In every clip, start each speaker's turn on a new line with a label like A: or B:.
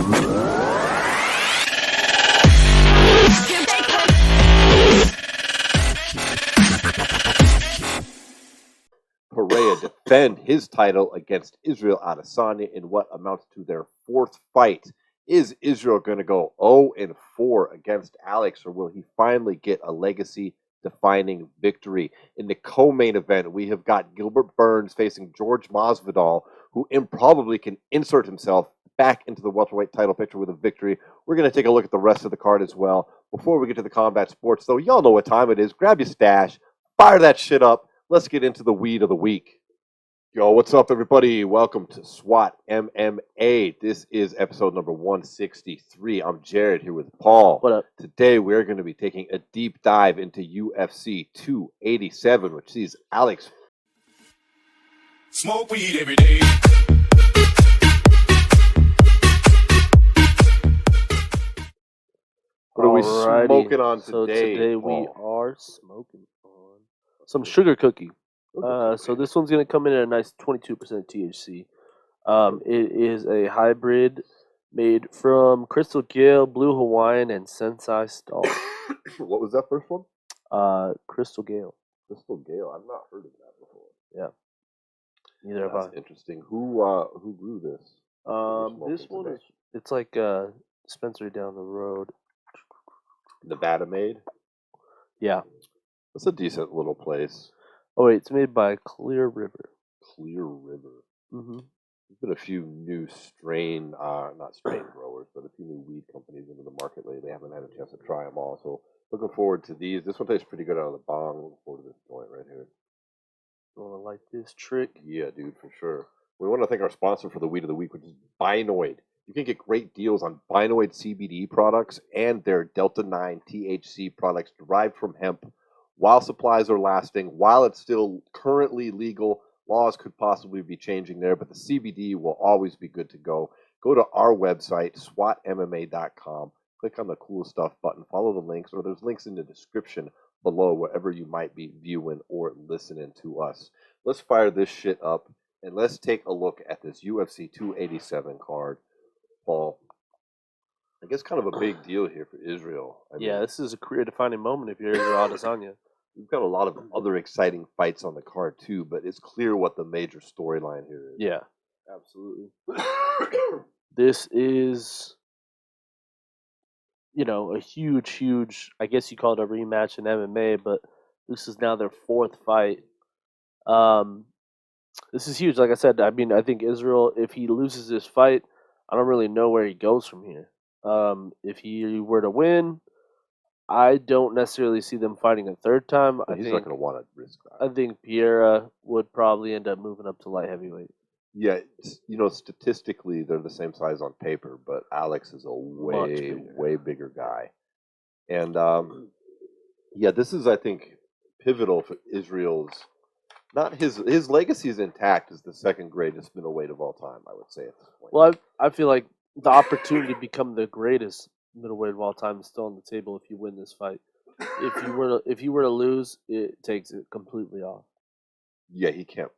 A: Pereira defend his title against Israel Adesanya in what amounts to their fourth fight. Is Israel going to go 0-4 against Alex, or will he finally get a legacy-defining victory? In the co-main event, we have got Gilbert Burns facing George Masvidal, who improbably can insert himself back into the welterweight title picture with a victory. We're going to take a look at the rest of the card as well. Before we get to the combat sports, though, y'all know what time it is. Grab your stash, fire that shit up. Let's get into the weed of the week. Yo, what's up, everybody? Welcome to S.W.A.T MMA. This is episode number 163. I'm Jarrod here with Paul.
B: What up?
A: Today, we're going to be taking a deep dive into UFC 287, which sees Alex
C: smoke weed every day.
A: What are we
B: Alrighty.
A: smoking on
B: So
A: today?
B: today we
A: Paul?
B: are smoking on some sugar cookie. So this one's going to come in at a nice 22% THC. It is a hybrid made from Crystal Gale, Blue Hawaiian, and Sensei Star.
A: What was that first one?
B: Crystal Gale.
A: Crystal Gale. I've not heard of that before.
B: Yeah. Neither have I.
A: That's interesting. Who grew this?
B: This one is, it's like dispensary down the road.
A: Nevada made?
B: Yeah.
A: That's a decent little place.
B: Oh wait, it's made by Clear River.
A: Clear River.
B: Mm-hmm.
A: There's been a few new not strain growers, but a few new weed companies into the market lately. I haven't had a chance to try them all, so looking forward to these. This one tastes pretty good out of the bong. Looking forward to this joint right here.
B: You want to like this trick?
A: Yeah, dude, for sure. We want to thank our sponsor for the weed of the week, which is Binoid. You can get great deals on Binoid CBD products and their Delta 9 THC products derived from hemp while supplies are lasting, while it's still currently legal. Laws could possibly be changing there, but the CBD will always be good to go. Go to our website, swatmma.com, click on the cool stuff button, follow the links, or there's links in the description below wherever you might be viewing or listening to us. Let's fire this shit up, and let's take a look at this UFC 287 card. Paul, I guess kind of a big deal here for Israel. I mean,
B: This is a career-defining moment if you're Israel Adesanya.
A: we've got a lot of other exciting fights on the card too, but it's clear what the major storyline here is.
B: Yeah, absolutely. This is, a huge, I guess you call it a rematch in MMA, but this is now their fourth fight. This is huge. Like I said, I mean, I think Israel, if he loses this fight, I don't really know where he goes from here. If he were to win, I don't necessarily see them fighting a third time.
A: He's not going to want to risk that.
B: I think Pereira would probably end up moving up to light heavyweight.
A: Yeah, statistically they're the same size on paper, but Alex is a way bigger guy. And this is, I think, pivotal for Israel's. Not his legacy is intact as the second greatest middleweight of all time, I would say at this point.
B: Well, I feel like the opportunity to become the greatest middleweight of all time is still on the table if you win this fight. If you were to lose, it takes it completely off.
A: Yeah, he can't.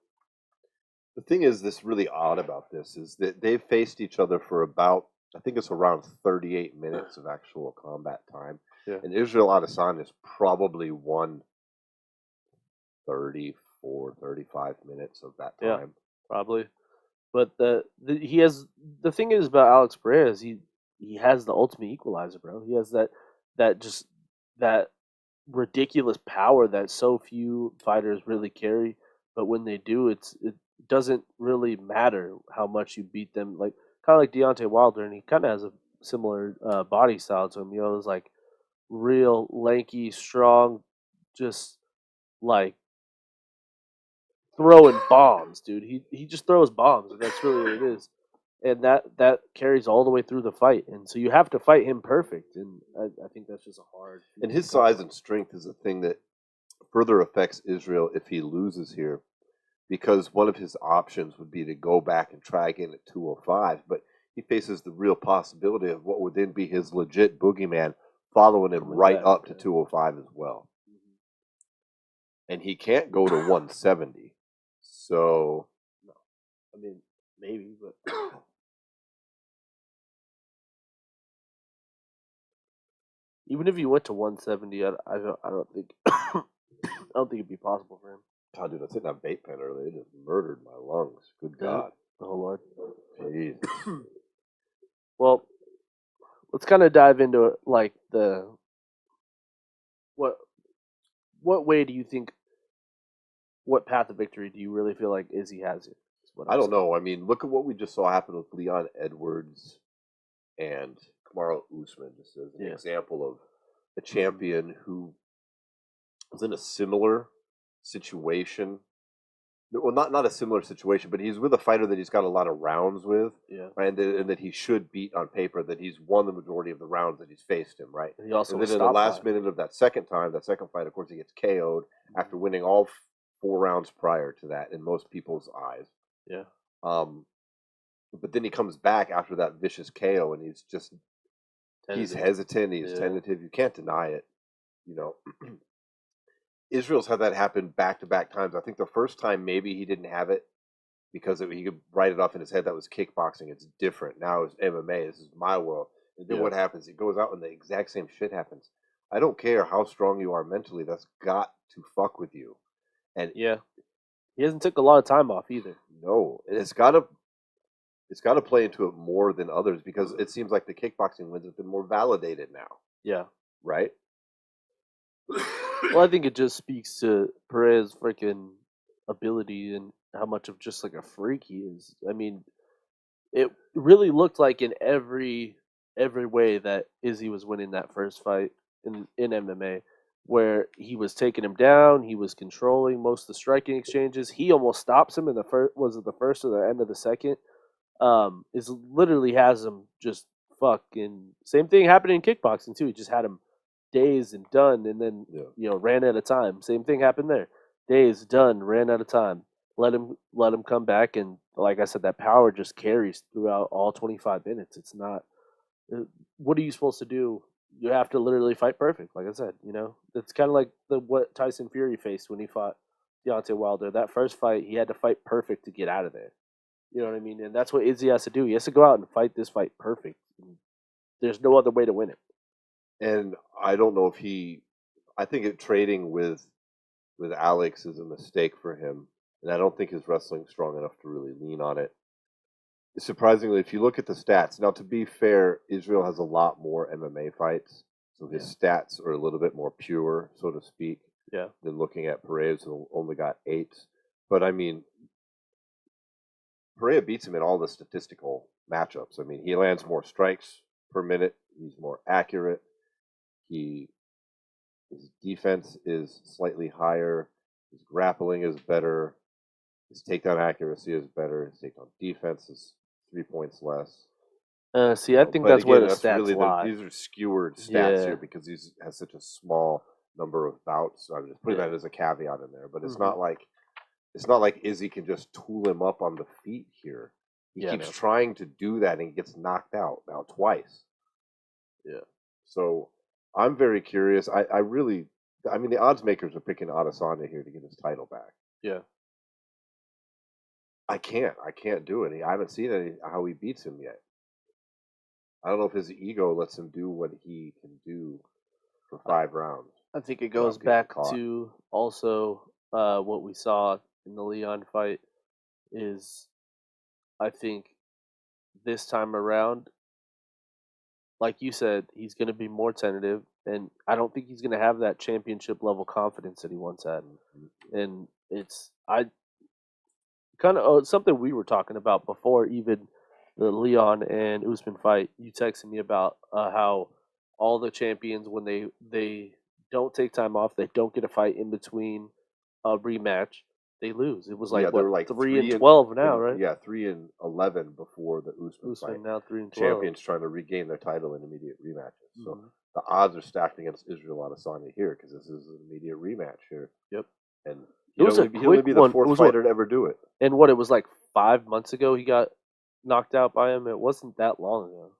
A: The thing is, this really odd about this is that they've faced each other for about, I think it's around 38 minutes of actual combat time.
B: Yeah.
A: And Israel Adesanya has probably won 34, 35 minutes of that time.
B: Yeah, probably. But the thing is about Alex Pereira is he has the ultimate equalizer, bro. He has that ridiculous power that so few fighters really carry. But when they do, it doesn't really matter how much you beat them. Like kind of like Deontay Wilder, and he kind of has a similar body style to him. It's like real lanky, strong, just like throwing bombs, dude. He just throws bombs, and that's really what it is. And that carries all the way through the fight. And so you have to fight him perfect. And I think that's just a hard.
A: And his size and strength is a thing that further affects Israel if he loses here, because one of his options would be to go back and try again at 205. But he faces the real possibility of what would then be his legit boogeyman following him right up to 205 as well. And he can't go to 170. So,
B: no. I mean, maybe, but Even if he went to 170, I don't think I don't think it'd be possible for him.
A: God, dude, I was hitting that vape pen earlier. It just murdered my lungs. Good
B: Yeah.
A: God.
B: Oh Lord.
A: Jeez.
B: Well, let's kind of dive into like the what what way do you think what path of victory do you really feel like Izzy has here? Is what
A: I
B: I'm
A: don't
B: saying.
A: know. I mean, look at what we just saw happen with Leon Edwards and Kamaru Usman, just as an
B: Yeah.
A: example of a champion who was in a similar situation. Well, not a similar situation, but he's with a fighter that he's got a lot of rounds with,
B: Yeah.
A: right? And that he should beat on paper, that he's won the majority of the rounds that he's faced him, right?
B: And he also
A: And
B: was
A: then in the
B: stopped
A: last
B: by.
A: minute of that second fight, of course, he gets KO'd after winning all 4 rounds prior to that in most people's eyes.
B: Yeah.
A: But then he comes back after that vicious KO, and he's
B: Tentative.
A: hesitant, he's tentative. You can't deny it, you know. Israel's had that happen back to back times. I think the first time maybe he didn't have it because he could write it off in his head that was kickboxing. It's different now. It's MMA. This is my world. And then what happens? He goes out and the exact same shit happens. I don't care how strong you are mentally. That's got to fuck with you. And
B: Yeah. He hasn't took a lot of time off either.
A: no, it's got to play into it more than others because it seems like the kickboxing wins have been more validated now,
B: Yeah.
A: right?
B: Well, I think it just speaks to Perez's freaking ability and how much of just like a freak he is. I mean, it really looked like in every way that Izzy was winning that first fight in MMA, where he was taking him down, he was controlling most of the striking exchanges. He almost stops him in the first. Was it the first or the end of the second? Is literally has him just fucking. Same thing happened in kickboxing too. He just had him dazed and done, and then ran out of time. Same thing happened there. Dazed, done, ran out of time. Let him come back, and like I said, that power just carries throughout all 25 minutes. It's not. What are you supposed to do? You have to literally fight perfect. Like I said, it's kind of like what Tyson Fury faced when he fought Deontay Wilder. That first fight, he had to fight perfect to get out of there. You know what I mean? And that's what Izzy has to do. He has to go out and fight this fight perfect. There's no other way to win it.
A: And I don't know if I think trading with Alex is a mistake for him, and I don't think his wrestling's strong enough to really lean on it. Surprisingly, if you look at the stats, now to be fair, Israel has a lot more MMA fights, so his stats are a little bit more pure, so to speak, than looking at Pereira's, who only got 8. But I mean, Pereira beats him in all the statistical matchups. I mean, he lands more strikes per minute. He's more accurate. His defense is slightly higher. His grappling is better. His takedown accuracy is better. His takedown defense is 3 points less.
B: See, I think
A: But
B: that's where
A: again,
B: the
A: that's
B: stats
A: really
B: lie.
A: these are skewered stats here because he has such a small number of bouts. So I'm just putting that as a caveat in there. But it's not like Izzy can just tool him up on the feet here. He keeps trying to do that and he gets knocked out now twice.
B: Yeah.
A: So I'm very curious. I mean, the odds makers are picking Adesanya here to get his title back.
B: Yeah.
A: I can't do it. I haven't seen how he beats him yet. I don't know if his ego lets him do what he can do for 5 rounds.
B: I think it goes back to also what we saw in the Leon fight is I think this time around, like you said, he's going to be more tentative, and I don't think he's going to have that championship level confidence that he once had. And it's I kind of something we were talking about before even the Leon and Usman fight. You texted me about how all the champions when they don't take time off, they don't get a fight in between a rematch, they lose. It was like
A: they
B: what
A: were like
B: 3-12 now, right?
A: Yeah, 3-11 before the Usman fight.
B: Now 3-12.
A: Champions trying to regain their title in immediate rematches. So the odds are stacked against Israel Adesanya here because this is an immediate rematch here.
B: Yep.
A: And
B: it was a quick
A: be the
B: one.
A: fourth fighter to ever do it.
B: And what it was like 5 months ago, he got knocked out by him. It wasn't that long ago.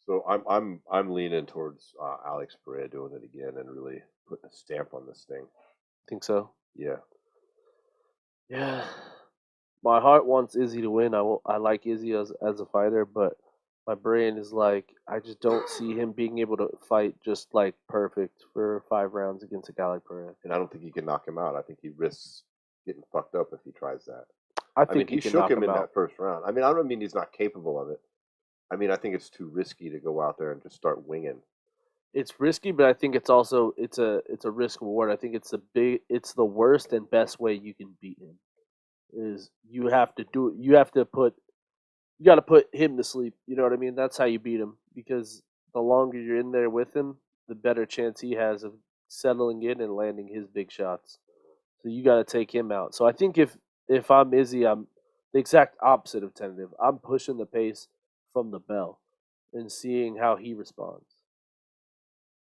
A: So I'm leaning towards Alex Pereira doing it again and really putting a stamp on this thing.
B: Think so?
A: Yeah.
B: Yeah. My heart wants Izzy to win. I like Izzy as a fighter, but my brain is like, I just don't see him being able to fight just like perfect for 5 rounds against a guy like Pereira.
A: And I don't think he can knock him out. I think he risks getting fucked up if he tries that.
B: I
A: I mean,
B: think
A: he
B: can
A: shook
B: knock
A: him in
B: out.
A: that first round. I mean, I don't mean he's not capable of it. I mean, I think it's too risky to go out there and just start winging.
B: It's risky, but I think it's also it's a risk reward. I think it's the worst and best way you can beat him. Is you have to do it. You got to put him to sleep. You know what I mean? That's how you beat him, because the longer you're in there with him, the better chance he has of settling in and landing his big shots. So you got to take him out. So I think if I'm Izzy, I'm the exact opposite of tentative. I'm pushing the pace from the bell and seeing how he responds,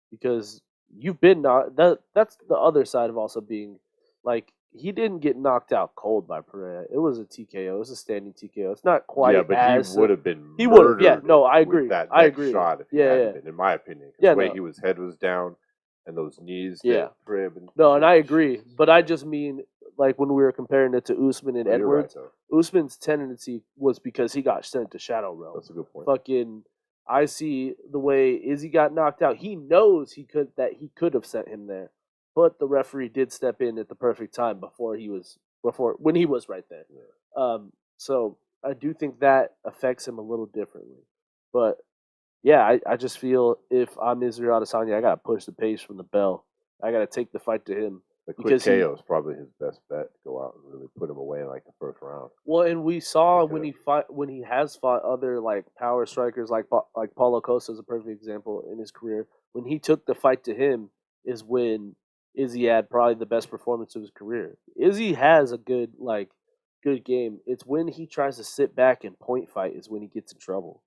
B: because you've been not that's the other side of also being like, he didn't get knocked out cold by Pereira. It was a TKO. It was a standing TKO. It's not
A: Yeah,
B: quite
A: but he
B: as
A: would have been
B: he would have. Yeah,
A: murdered
B: no, I
A: with
B: agree.
A: that
B: I
A: next
B: agree.
A: shot if he
B: Yeah,
A: hadn't
B: yeah,
A: been, in my opinion. Because
B: yeah.
A: the way
B: No,
A: his head was down and those knees
B: yeah,
A: that Pereira been,
B: no, and I
A: holy
B: agree.
A: shit.
B: But I just mean, like, when we were comparing it to Usman and
A: No, you're right,
B: Edwards,
A: though.
B: Usman's tendency was because he got sent to Shadow Realm.
A: That's a good point.
B: Fucking, I see the way Izzy got knocked out. He knows he could have sent him there, but the referee did step in at the perfect time when he was right there.
A: Yeah.
B: So I do think that affects him a little differently. But yeah, I just feel if I'm Israel Adesanya, I gotta push the pace from the bell. I gotta take the fight to him.
A: The quick
B: Because he,
A: KO is probably his best bet to go out and really put him away in like the first round.
B: well, and we saw
A: Because
B: when he has fought other like power strikers like Paulo Costa is a perfect example in his career. When he took the fight to him is when Izzy had probably the best performance of his career. Izzy has a good game. It's when he tries to sit back and point fight is when he gets in trouble.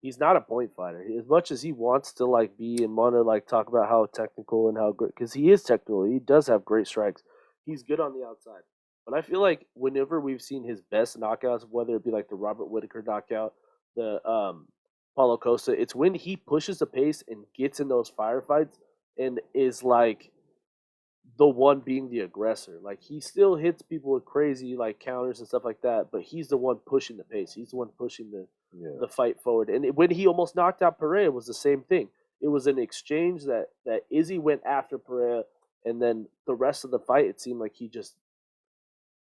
B: He's not a point fighter. As much as he wants to like be and want to like talk about how technical and how great, because he is technical, he does have great strikes. He's good on the outside. But I feel like whenever we've seen his best knockouts, whether it be like the Robert Whitaker knockout, the Paulo Costa, it's when he pushes the pace and gets in those firefights and is like the one being the aggressor. Like, he still hits people with crazy like counters and stuff like that, but he's the one pushing the pace. He's the one pushing the fight forward. And when he almost knocked out Pereira, it was the same thing. It was an exchange that Izzy went after Pereira, and then the rest of the fight, it seemed like he just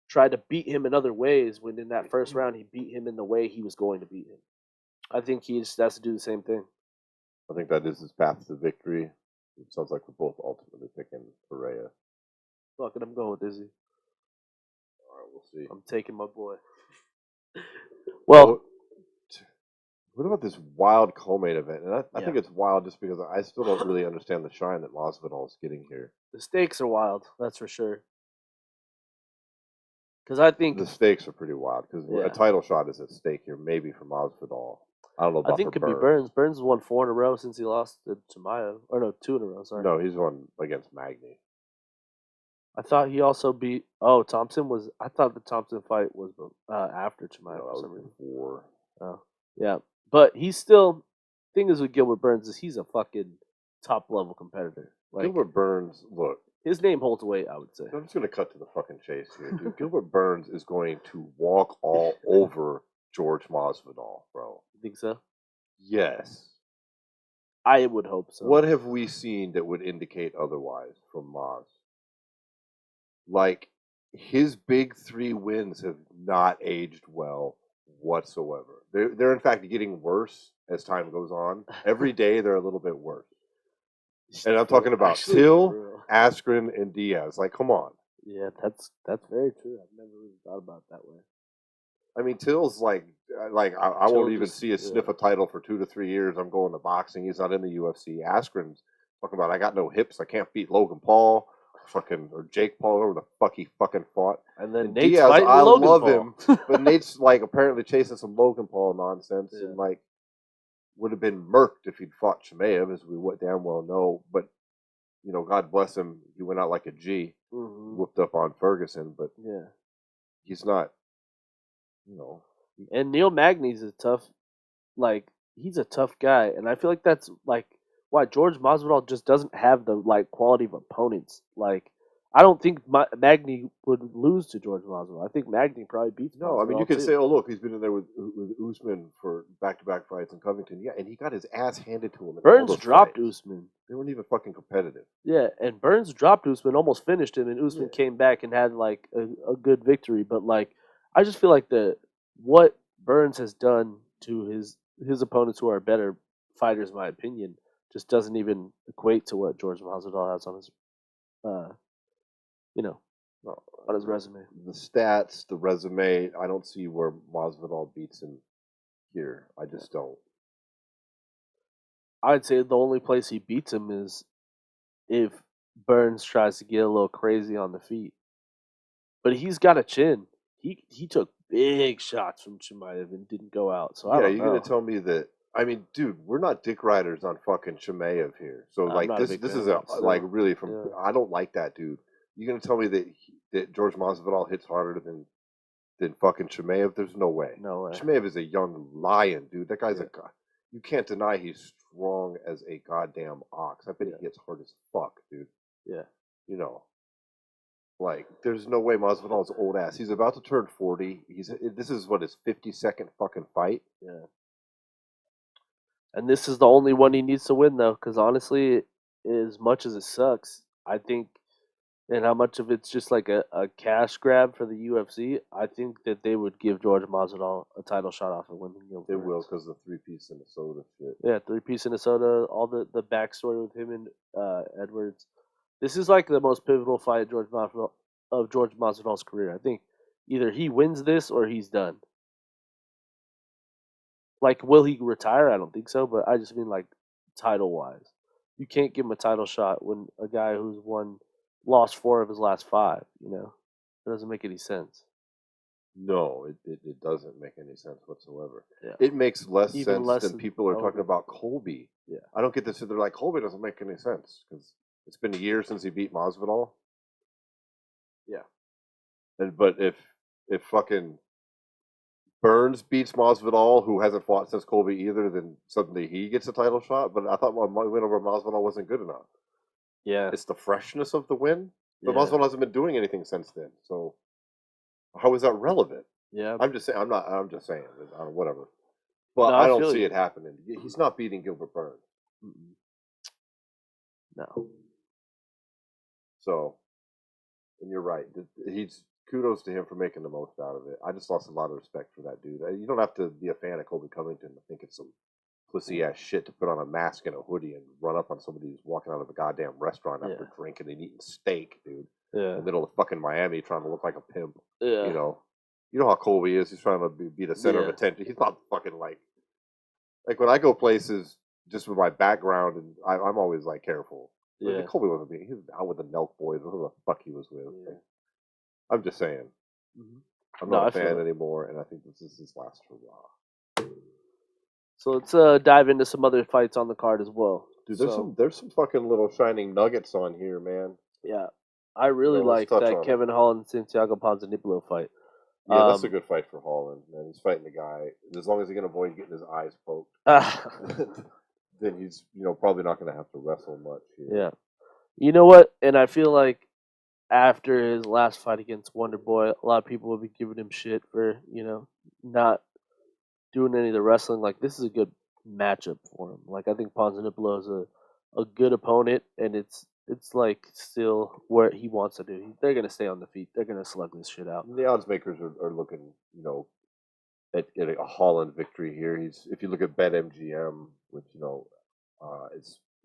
B: tried to beat him in other ways. When in that first round, he beat him in the way he was going to beat him. I think he just has to do the same thing.
A: I think that is his path to victory. It sounds like we're both ultimately picking Pereira.
B: Fuck it, I'm going with Izzy.
A: All right, we'll see.
B: I'm taking my boy. Well,
A: what about this wild co-main event? And I
B: Yeah.
A: think it's wild just because I still don't really understand the shine that Masvidal is getting here.
B: the stakes are wild, that's for sure. Because I think
A: The stakes are pretty wild because
B: Yeah.
A: a title shot is at stake here, maybe for Masvidal. I don't know about
B: I think
A: for
B: it could be Burns. Burns has won 4 in a row since he lost to Chimaev. Or no, 2 in a row. Sorry.
A: No, he's won against Magny.
B: I thought he also beat. Oh, Thompson was. I thought the Thompson fight was after Chimaev
A: No,
B: for
A: that
B: some
A: was
B: reason.
A: before.
B: Oh, yeah, but he's still. Thing is with Gilbert Burns is he's a fucking top level competitor. Like,
A: Gilbert Burns, look,
B: his name holds weight, I would say.
A: I'm just going to cut to the fucking chase here, dude. Gilbert Burns is going to walk all over George Masvidal, bro.
B: You think so?
A: Yes.
B: I would hope so.
A: What have we seen that would indicate otherwise from Maz? Like, his big 3 wins have not aged well whatsoever. They're in fact getting worse as time goes on. Every day they're a little bit worse. And I'm talking about Till, Askren, and Diaz. Like, come on.
B: Yeah, that's very true. I've never really thought about it that way.
A: I mean, Till's like I
B: Till
A: won't even
B: just-
A: see a sniff a title for 2 to 3 years. I'm going to boxing. He's not in the UFC. Askren's talking about I got no hips. I can't beat Logan Paul, or Jake Paul, whoever the fuck he fucking fought.
B: And then
A: And
B: Nate's
A: Diaz,
B: fighting
A: I
B: Logan
A: love
B: Paul.
A: him, but Nate's like apparently chasing some Logan Paul nonsense,
B: Yeah.
A: and like would have been murked if he'd fought Chimaev, as we damn well know. But you know, God bless him, he went out like a G, whooped up on Ferguson, but
B: Yeah.
A: he's not, you know.
B: And Neil Magny's a tough, like, he's a tough guy, and I feel like that's like why George Masvidal just doesn't have the like quality of opponents. Like, I don't think Magny would lose to George Masvidal. I think Magny probably beats
A: No, I mean you
B: Masvidal
A: could
B: too.
A: say, oh look, he's been in there with Usman for back-to-back fights in Covington. Yeah, and he got his ass handed to him in all
B: Burns
A: those
B: dropped
A: fights.
B: Usman.
A: They weren't even fucking competitive.
B: Yeah, and Burns dropped Usman, almost finished him, and Usman came back and had like a good victory. But like, I just feel like what Burns has done to his opponents who are better fighters, in my opinion, just doesn't even equate to what George Masvidal has on his, uh, you know,
A: No,
B: on his resume.
A: the stats, the resume, I don't see where Masvidal beats him here. I just don't.
B: I'd say the only place he beats him is if Burns tries to get a little crazy on the feet. But he's got a chin. He took big shots from Chimaev and didn't go out. So I
A: Yeah,
B: don't
A: you're gonna
B: know.
A: tell me that? I mean, dude, we're not dick riders on fucking Chimaev here. So
B: I'm
A: like
B: not a
A: this,
B: big
A: this
B: fan
A: is
B: of
A: a
B: him
A: like
B: still.
A: really from.
B: Yeah.
A: I don't like that dude. You're gonna tell me that George Masvidal hits harder than fucking Chimaev? There's no way.
B: No way.
A: Chimaev is a young lion, dude. That guy's
B: Yeah.
A: you can't deny he's strong as a goddamn ox. I bet
B: Yeah.
A: he hits hard as fuck, dude.
B: Yeah.
A: You know, like there's no way Masvidal's old ass. He's about to turn 40. This is what his 52nd fucking fight.
B: Yeah. And this is the only one he needs to win, though, because honestly, as much as it sucks, I think, and how much of it's just like a cash grab for the UFC, I think that they would give George Masvidal a title shot off of winning Gilbert.
A: They will because the 3-piece Minnesota shit.
B: Yeah, 3-piece Minnesota, all the backstory with him and Edwards. This is like the most pivotal fight of George Masvidal's career. I think either he wins this or he's done. Like, will he retire? I don't think so, but I just mean like title wise. You can't give him a title shot when a guy who's lost 4 of his last 5. It doesn't make any sense.
A: No, it doesn't make any sense whatsoever.
B: Yeah,
A: It makes less
B: even
A: sense
B: less
A: than
B: than
A: people are talking
B: Hogan.
A: about Colby.
B: Yeah,
A: I don't get this. They're like, Colby doesn't make any sense because it's been a year since he beat Masvidal.
B: yeah,
A: But if fucking Burns beats Masvidal, who hasn't fought since Colby either, then suddenly he gets a title shot. But I thought my win over Masvidal wasn't good enough.
B: yeah,
A: It's the freshness of the win. But
B: yeah,
A: Masvidal hasn't been doing anything since then. So how is that relevant?
B: yeah.
A: I'm just saying. I'm not. I'm just saying. Whatever. But
B: No,
A: I
B: I
A: don't
B: feel
A: see
B: you.
A: it happening. He's not beating Gilbert Burns.
B: Mm-mm. No.
A: So, and you're right. He's kudos to him for making the most out of it. I just lost a lot of respect for that dude. You don't have to be a fan of Colby Covington to think it's some pussy ass shit to put on a mask and a hoodie and run up on somebody who's walking out of a goddamn restaurant after drinking and eating steak, dude.
B: Yeah.
A: In the middle of fucking Miami, trying to look like a pimp.
B: Yeah.
A: You know how Colby is. He's trying to be the center of attention. He's not fucking like when I go places just with my background, and I'm always like careful.
B: Yeah.
A: Like, Colby wasn't being. He was out with the Nelk boys. Who the fuck he was with?
B: Yeah.
A: Like, I'm just saying.
B: Mm-hmm.
A: I'm not a fan anymore, and I think this is his last hurrah.
B: So let's dive into some other fights on the card as well.
A: Dude, there's some fucking little shining nuggets on here, man.
B: Yeah, I really like that Kevin Holland Santiago Ponzinibbio fight.
A: Yeah, that's a good fight for Holland, man. He's fighting the guy. As long as he can avoid getting his eyes poked, then he's probably not going to have to wrestle much here.
B: Yeah, you know what? And I feel like after his last fight against Wonder Boy, a lot of people will be giving him shit for not doing any of the wrestling. Like, this is a good matchup for him. Like, I think Ponzinibbio is a good opponent, and it's like still where he wants to do. They're gonna stay on the feet. They're gonna slug this shit out.
A: The odds makers are looking, at a Holland victory here. If you look at BetMGM, which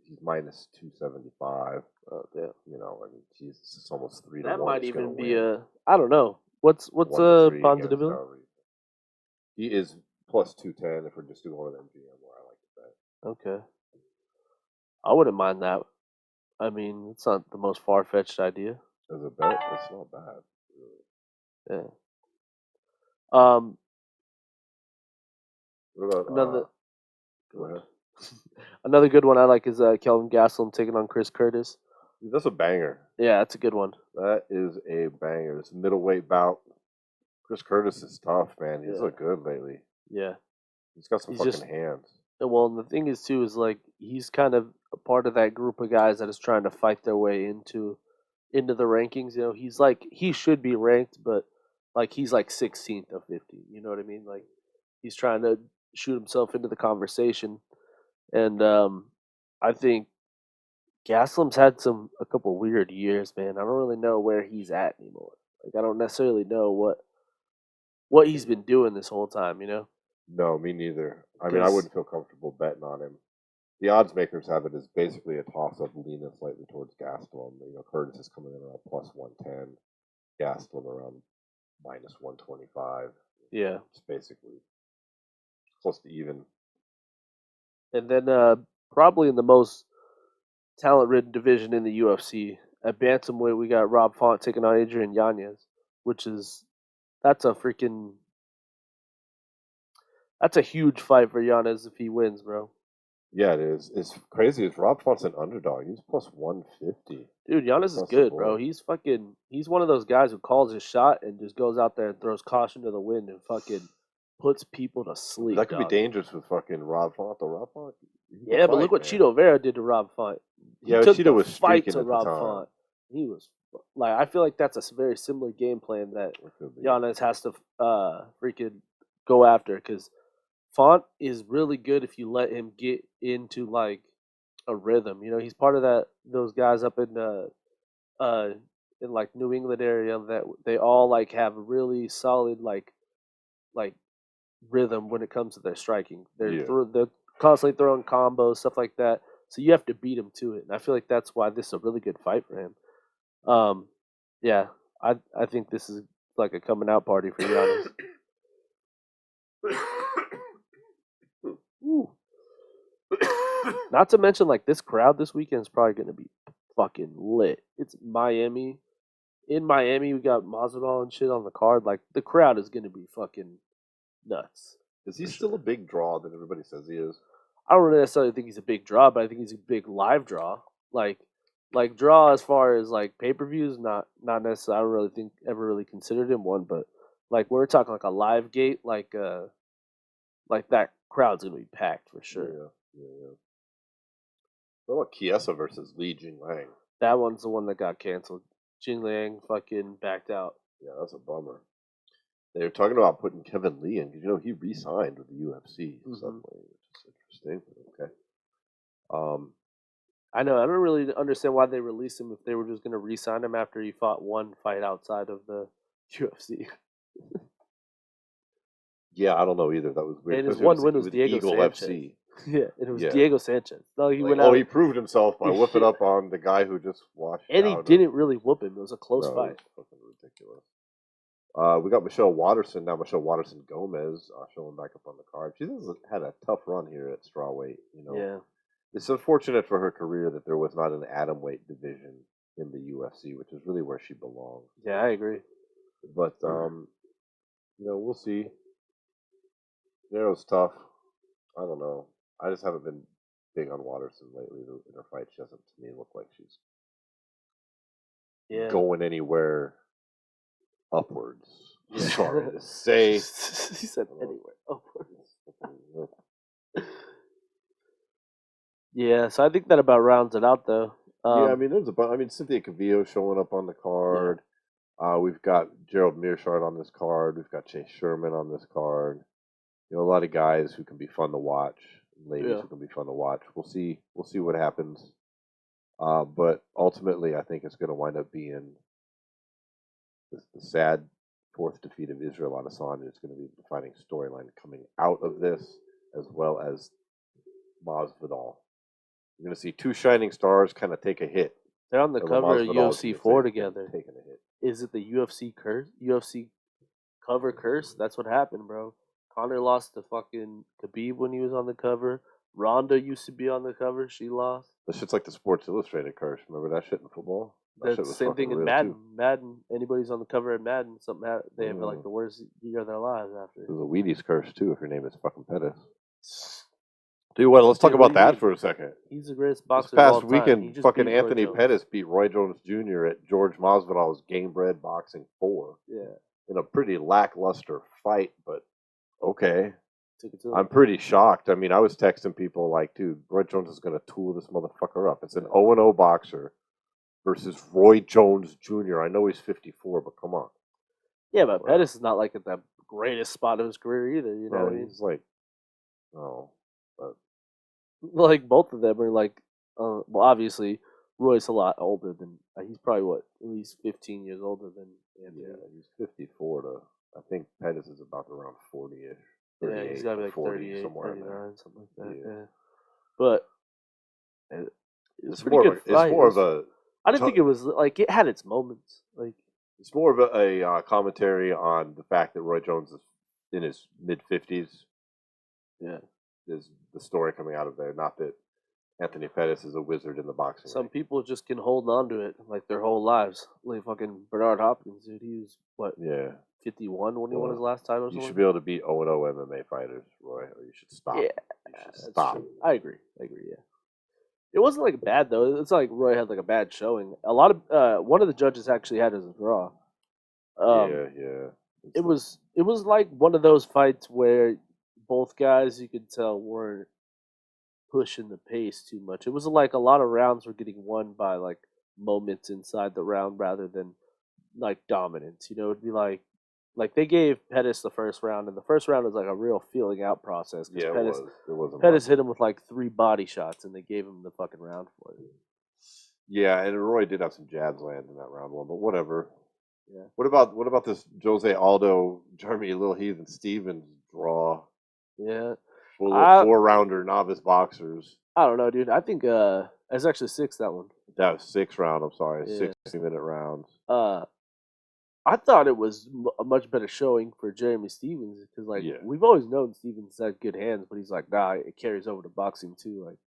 A: he's minus 275.
B: Yeah.
A: It's almost 3 to 1.
B: That might even be I don't know. What's Ponzinibbio?
A: He is plus 210 if we're just doing one of MGM where I like to bet.
B: Okay. I wouldn't mind that. I mean, it's not the most far fetched idea.
A: As a bet, it's not bad, really.
B: Yeah.
A: What about go ahead.
B: Another good one I like is Kelvin Gastelum taking on Chris Curtis.
A: Dude, that's a banger.
B: Yeah, that's a good one.
A: That is a banger. It's a middleweight bout. Chris Curtis is tough, man. He's looked good lately.
B: Yeah.
A: He's got some fucking hands.
B: Well, and the thing is, too, is like he's kind of a part of that group of guys that is trying to fight their way into into the rankings. You know, he's like he should be ranked, but like he's like 16th of 50. You know what I mean? Like he's trying to shoot himself into the conversation, and I think Gaslam's had a couple weird years, man. I don't really know where he's at anymore. Like I don't necessarily know what he's been doing this whole time. You know?
A: No, me neither. I mean, I
B: Because
A: wouldn't feel comfortable betting on him. The odds makers have it as basically a toss up, leaning slightly towards Gastelum. You know, Curtis is coming in around plus 110, Gastelum around minus 125.
B: yeah,
A: It's basically close to even.
B: and then probably in the most talent-ridden division in the UFC at bantamweight, we got Rob Font taking on Adrian Yanez, which is that's a freaking that's a huge fight for Yanez if he wins, bro.
A: Yeah, it is. It's crazy. It's Rob Font's an underdog. He's plus 150.
B: Dude, Yanez is
A: Across the
B: good, bro.
A: board.
B: He's one of those guys who calls his shot and just goes out there and throws caution to the wind and fucking puts people to sleep.
A: That could be
B: dog.
A: dangerous with fucking Rob Font. Though Rob Font, he can
B: Yeah, but look
A: fight,
B: what
A: man.
B: Cheeto Vera did to Rob Font. He
A: Yeah,
B: took
A: Cheeto
B: the
A: was
B: fight
A: streaking
B: to
A: at the
B: Rob
A: time.
B: Font. He was like, I feel like that's a very similar game plan that
A: It could be.
B: Giannis has to freaking go after because Font is really good if you let him get into like a rhythm. You know, he's part of those guys up uh in like New England area that they all like have really solid like rhythm when it comes to their striking.
A: Yeah.
B: They're constantly throwing combos, stuff like that. So you have to beat him to it, and I feel like that's why this is a really good fight for him. Yeah, I think this is like a coming out party for Giannis. Ooh. Not to mention, like this crowd this weekend is probably going to be fucking lit. It's Miami. In Miami, we got Masvidal and shit on the card. Like the crowd is going to be fucking nuts.
A: Is he
B: For
A: still
B: sure.
A: a big draw that everybody says he is?
B: I don't necessarily think he's a big draw, but I think he's a big live draw. Like draw as far as like pay per views, not necessarily. I don't really think ever really considered him one, but like we're talking like a live gate, like that crowd's gonna be packed for sure.
A: Yeah. What about Chiesa versus Li Jingliang?
B: That one's the one that got canceled. Jing Liang fucking backed out.
A: Yeah, that's a bummer. They were talking about putting Kevin Lee in because he re-signed with the UFC suddenly, which is interesting. Okay.
B: I know. I don't really understand why they released him if they were just gonna re-sign him after he fought one fight outside of the UFC.
A: Yeah, I don't know either. That was weird.
B: And his
A: Especially
B: one win was
A: with
B: Diego
A: Eagle
B: Sanchez.
A: FC.
B: Yeah, and it was
A: Yeah.
B: Diego Sanchez. No, he
A: Like,
B: went out.
A: he proved himself by whooping up on the guy who just washed
B: and he
A: out.
B: didn't really whoop him. It was a close
A: No,
B: fight.
A: it was fucking ridiculous. We got Michelle Watterson now. Michelle Watterson Gomez showing back up on the card. She's had a tough run here at strawweight.
B: Yeah.
A: It's unfortunate for her career that there was not an atomweight division in the UFC, which is really where she belongs.
B: Yeah, I agree.
A: But we'll see. Narrow's tough. I don't know. I just haven't been big on Watterson lately. In her fight, she doesn't to me look like she's going anywhere upwards.
B: Yeah.
A: Sorry to say.
B: He said anywhere upwards. Yeah, so I think that about rounds it out, though.
A: Yeah, I mean, there's a bunch. I mean, Cynthia Cavillo showing up on the card. Yeah. We've got Gerald Mearshart on this card. We've got Chase Sherman on this card. A lot of guys who can be fun to watch, ladies who can be fun to watch. We'll see what happens. But ultimately, I think it's going to wind up being the sad fourth defeat of Israel Adesanya. It's going to be the defining storyline coming out of this, as well as Masvidal. You're going to see two shining stars kind of take a hit.
B: They're on the cover of UFC 4 together.
A: Taking a hit.
B: Is it the UFC curse? UFC cover curse? That's what happened, bro. Conor lost to fucking Khabib when he was on the cover. Ronda used to be on the cover. She lost.
A: That shit's like the Sports Illustrated curse. Remember that shit in football? That
B: That's the same thing in Madden. Too. Madden, anybody's on the cover of Madden, they have like the worst year of their lives after.
A: There's a Wheaties curse too if your name is fucking Pettis. Dude, what? Let's talk about that for a second.
B: He's the greatest boxer.
A: This past weekend, fucking Anthony Pettis beat Roy Jones Jr. at George Masvidal's Game Bred Boxing 4.
B: Yeah.
A: In a pretty lackluster fight, but okay. I'm pretty shocked. I mean, I was texting people like, dude, Roy Jones is going to tool this motherfucker up. It's an 0-0 boxer versus Roy Jones Jr. I know he's 54, but come on.
B: Yeah, but Pettis is not like at the greatest spot of his career either. You know what I mean?
A: He's like, oh, but
B: Like both of them are like, well, obviously Roy's a lot older than he's probably what at least 15 years older than Anthony.
A: yeah, he's 54 to. I think Pettis is about around 40ish.
B: Yeah, he's got to be like
A: 40,
B: 38,
A: somewhere
B: 39, something like that.
A: Yeah.
B: Yeah. But
A: It's
B: pretty
A: more
B: good
A: of a,
B: fight.
A: it's more of a.
B: I didn't think it was like it had its moments. Like
A: It's more of a commentary on the fact that Roy Jones is in his mid 50s.
B: Yeah,
A: is the story coming out of there. Not that Anthony Pettis is a wizard in the boxing.
B: Some people just can hold on to it like their whole lives. Like fucking Bernard Hopkins, dude. He was what?
A: Yeah.
B: 51 when he won his last title.
A: You should be able to beat 0-0 MMA fighters, Roy, or you should stop.
B: Yeah,
A: you should stop.
B: True. I agree. Yeah. It wasn't like bad though. It's like Roy had like a bad showing. A lot of one of the judges actually had his draw.
A: Yeah.
B: It was like one of those fights where both guys you could tell weren't pushing the pace too much. It was like a lot of rounds were getting won by like moments inside the round rather than like dominance. You know, it'd be like they gave Pettis the first round, and the first round was like a real feeling out process.
A: Yeah,
B: Pettis,
A: it was.
B: Pettis hit him with like 3 body shots, and they gave him the fucking round for it.
A: Yeah, and Roy did have some jabs land in that round one, but whatever.
B: Yeah.
A: What about this Jose Aldo, Jeremy Little Heathen Stevens draw?
B: Yeah.
A: 4-rounder novice boxers.
B: I don't know, dude. I think it's actually 6 that one.
A: That was 6 round. I'm sorry,
B: Yeah.
A: 60-minute rounds.
B: I thought it was a much better showing for Jeremy Stevens because, like, we've always known Stevens had good hands, but he's like, nah, it carries over to boxing too. Like,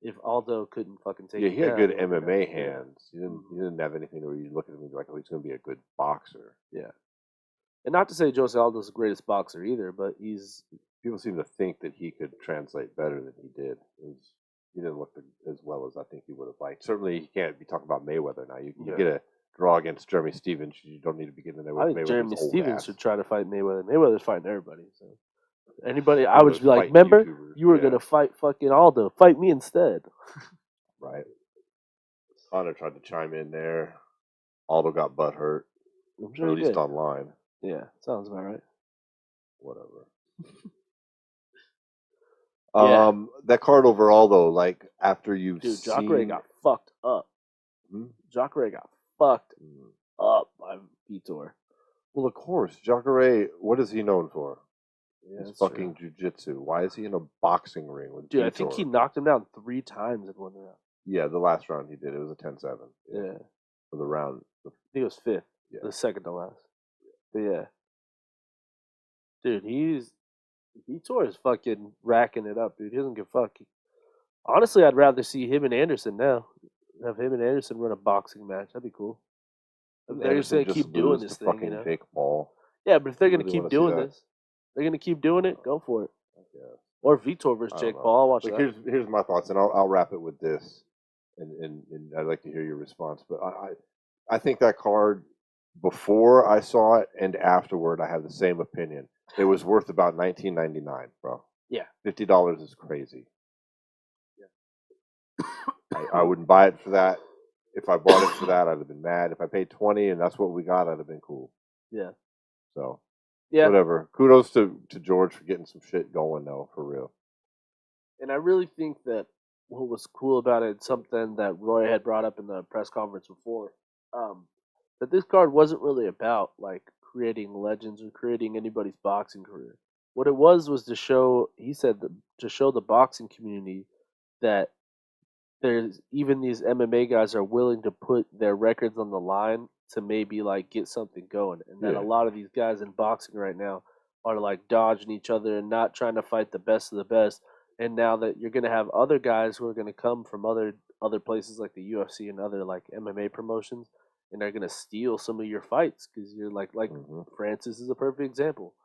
B: if Aldo couldn't fucking take,
A: he had good MMA hands. He didn't have anything where you look at him and be like, oh, he's going to be a good boxer.
B: Yeah, and not to say Jose Aldo's the greatest boxer either, but
A: people seem to think that he could translate better than he did. He didn't look as well as I think he would have liked. Certainly, he can't be talking about Mayweather now. You get a draw against Jeremy Stevens. You don't need to be getting there with Mayweather. I think
B: Jeremy Stevens should try to fight Mayweather. Mayweather's fighting everybody. So anybody, I would just be like, remember, you were gonna fight fucking Aldo. Fight me instead.
A: Right. Connor tried to chime in there. Aldo got butt hurt.
B: I'm sure
A: at least online.
B: Yeah, sounds about right.
A: Whatever. That card overall though, like after you've
B: seen... Jacare got fucked up. Jacare got fucked up by Vitor.
A: Well, of course, Jacare. What is he known for?
B: Yeah,
A: his fucking jiu-jitsu. Why is he in a boxing ring with
B: Dude,
A: Vitor?
B: I think he knocked him down 3 times in one round.
A: Yeah, the last round he did. It was a 10-7.
B: Yeah.
A: For the round.
B: I think it was 5th. Yeah. The second to last. But yeah. Dude, Vitor is fucking racking it up, dude. He doesn't give a fuck. Honestly, I'd rather see him and Anderson now. Have him and Anderson run a boxing match. That'd be cool. They're just going to keep doing this thing, you know?
A: Jake Paul.
B: Yeah, but if they're going to keep doing this, they're going to keep doing it, go for it.
A: Yeah.
B: Or Vitor versus Jake Paul. I'll watch that.
A: Here's my thoughts, and I'll wrap it with this, and I'd like to hear your response. But I think that card, before I saw it and afterward, I have the same opinion. It was worth about $19.99, bro.
B: Yeah.
A: $50 is crazy. Yeah. I wouldn't buy it for that. If I bought it for that, I'd have been mad. If I paid $20 and that's what we got, I'd have been cool.
B: Yeah.
A: So, whatever. Kudos to George for getting some shit going, though, for real.
B: And I really think that what was cool about it, something that Roy had brought up in the press conference before, that this card wasn't really about like creating legends or creating anybody's boxing career. What it was to show, he said, to show the boxing community that there's even these MMA guys are willing to put their records on the line to maybe like get something going, and that a lot of these guys in boxing right now are like dodging each other and not trying to fight the best of the best. And now that you're going to have other guys who are going to come from other places like the UFC and other like MMA promotions, and they're going to steal some of your fights because you're like Francis is a perfect example.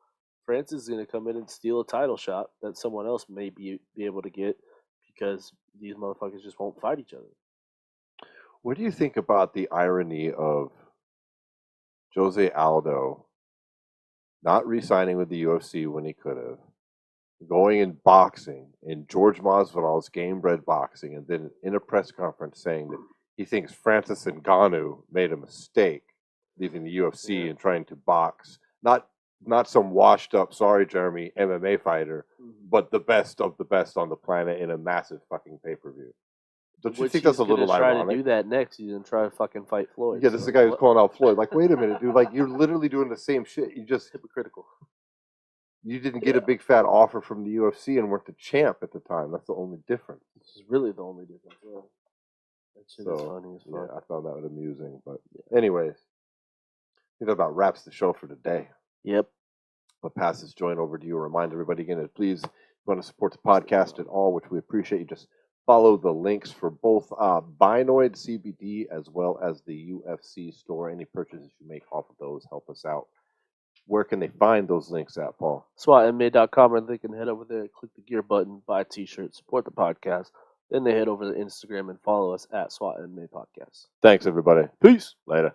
B: Francis is going to come in and steal a title shot that someone else may be able to get because these motherfuckers just won't fight each other.
A: What do you think about the irony of Jose Aldo not re-signing with the UFC when he could have, going in boxing in George Masvidal's Game Bred Boxing, and then in a press conference saying that he thinks Francis Ngannou made a mistake leaving the UFC and trying to box not some washed up, sorry Jeremy, MMA fighter, but the best of the best on the planet in a massive fucking pay-per-view. Don't you think that's a little
B: try
A: ironic?
B: to do that next. He's gonna try to fucking fight Floyd.
A: Yeah, this is the guy who's calling out Floyd. Like, wait a minute, dude. Like, you're literally doing the same shit. You just
B: hypocritical.
A: You didn't get a big fat offer from the UFC and weren't the champ at the time. That's the only difference.
B: This is really the only difference. Yeah. That shit is
A: So,
B: funny as fuck.
A: yeah, I found that amusing. But anyways, I think that about wraps the show for today.
B: Yep.
A: I'll pass this joint over to you. Remind everybody again that please, if you want to support the podcast at all, which we appreciate, you just follow the links for both Binoid CBD as well as the UFC store. Any purchases you make off of those help us out. Where can they find those links at, Paul?
B: SWATMA.com, and they can head over there, click the gear button, buy a t-shirt, support the podcast. Then they head over to Instagram and follow us at SWATMA Podcast.
A: Thanks, everybody. Peace. Later.